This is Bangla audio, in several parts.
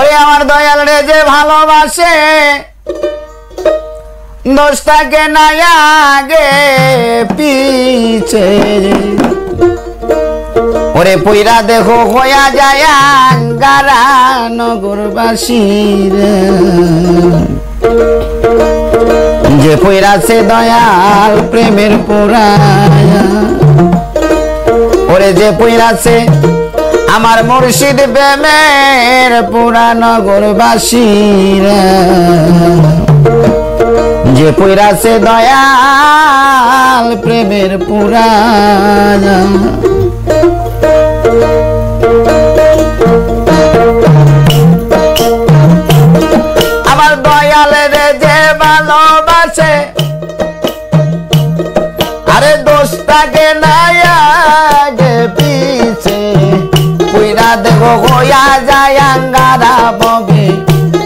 ওরে আমার দয়াল রে যে ভালোবাসে দোষটাকে নাই আগে পিছে ওরে পইরা দেখো হইয়া যায় আঙ্গারা নগরবাসীর যে পইরাছে দয়াল প্রেমের পোড়ায়া ওরে যে পইরাছে আমার মুর্শিদ প্রেমের পুরা নগরবাসীরা যে পইরাছে দয়াল প্রেমের পুরানা আমার দয়াল রে যে ভালোবাসে আরে দোষটাকে নাই আগে পিছে পুইরা দেহ হইয়া যায় আঙ্গারা বগে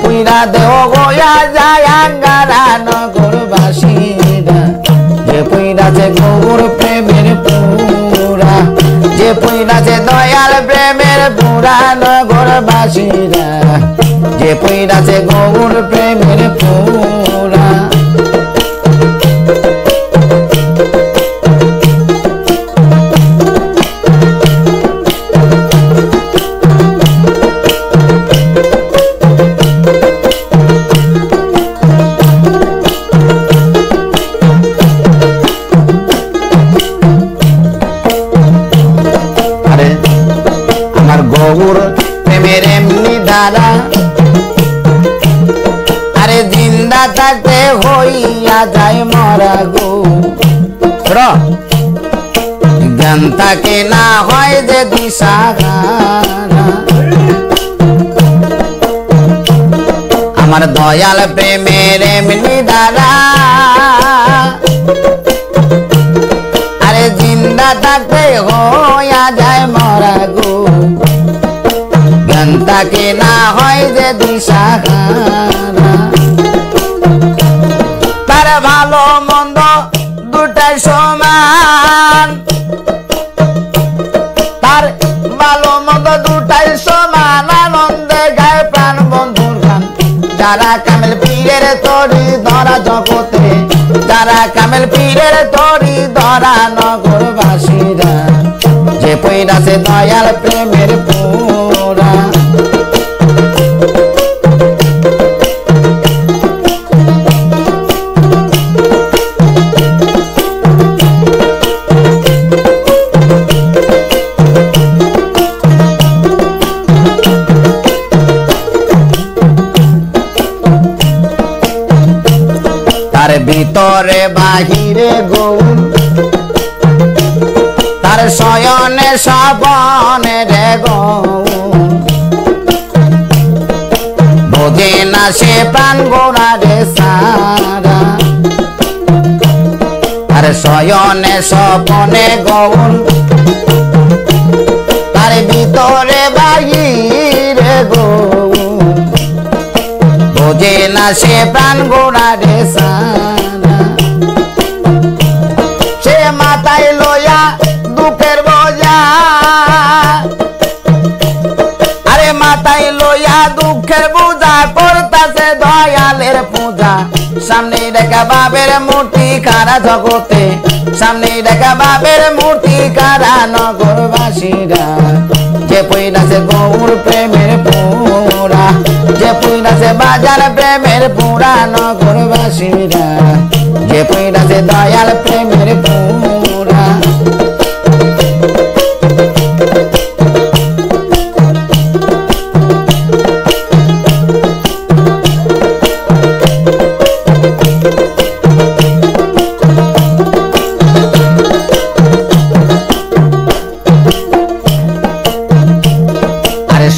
পুইরা দেহ হইয়া যায় আঙ্গারা নগরবাসীরা যে পুইরাছে গৌর প্রেমের পুরা যে পুইরাছে দয়াল প্রেমের পুরা নগরবাসীরা যে পুইরাছে গৌর প্রেমের পুরা গৌর প্রেমের এমনি ধারা আরে জিন্দা থাকতে হইয়া যায় মরা গো জ্ঞান থাকে না হয় যে দিশাহারা আমার দয়াল প্রেমের এমনি ধারা আরে জিন্দা থাকতে হইয়া যায় মরা গো তাকে না হয় যে দিশাহারা তার ভালো মন্দ দুটাই সমান তার ভালো মন্দ দুটাই সমান আনন্দে গায়ে প্রাণ বন্ধুর গান যারা কামেল পীরের তরি ধরা জগতে যারা কামেল পীরের তরি ধরা নগরবাসীরা যে পইরাছে দয়াল প্রেমের পুরা তার ভিতরে বাহিরে গৌর তার শয়নে স্বপনে রে গৌর বোঝে না সে প্রাণ গোড়া রে সারা তার শয়নে স্বপনে গৌর তার ভিতরে বাহিরে গৌর বোঝে না সে প্রাণ গোড়া রে সারা সে মাথায় লইয়া দুঃখের বোঝা আরে মাথায় লইয়া দুঃখের বোঝা করতাছে দয়ালের পূজা সামনে দেখা বাবের মূর্তি কারা জগতে সামনে দেখা বাবের মূর্তি কারা নগরবাসীরা যে পইরাছে গৌর প্রেমের পুরা যে পইরাছে বাজার প্রেমের পুরা নগরবাসীরা যে পইরাছে দয়াল প্রেমের পুরা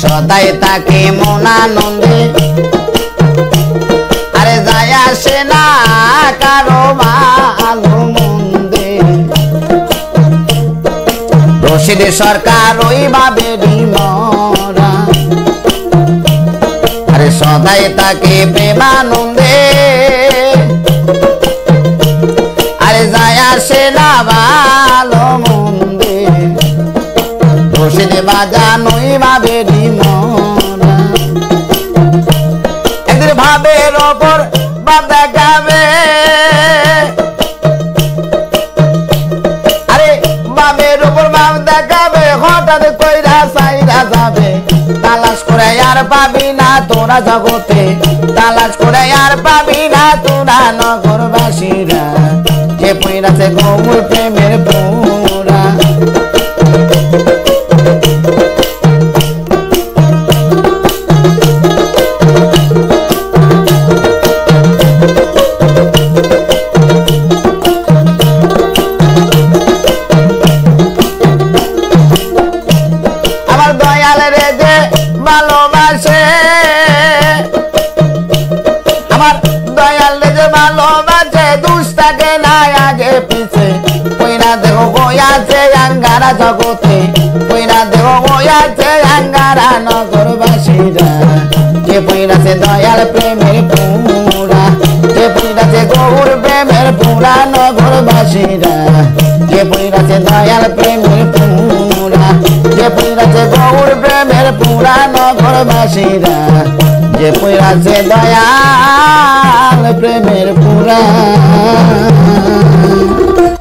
সদাই তাকে মনানন্দে আরে যায় আসে না কারো ভালো মন্দে রশিদ সরকার ওই ভাবে মরা আরে সদাই তাকে প্রেমানন্দে আরে যায় আসে না ভালো মন্দে রশিদ বাজানোই ভাবে মরা বাপের ওপর বাপ দেখাবে আরে বাপের ওপর বাপ দেখাবে হঠাৎ কইরা সাইরা যাবে তালাশ করে আর পাবি না তোরা জগতে তালাশ করে আর পাবি না তোরা নগরবাসীরা যে পইরাছে গৌর প্রেমের পুরা আমার দয়াল রে যে ভালোবাসে আমার দয়াল রে যে ভালোবাসে দুষ্টাকে নাই আগে পিছে কইরা দেহ গয়াছে আঙ্গারা জগতে কইরা দেহ গয়াছে আঙ্গারা নগরবাসীরা যে পইরাছে দয়াল প্রেমের পুরা যে পইরাছে গৌর প্রেমের পুরা নগরবাসীরা যে পইরাছে দয়াল প্রেমের পুরা যে পইরাছে গৌর প্রেমের পুরা নগরবাসীরা যে পইরাছে দয়াল প্রেমের পুরা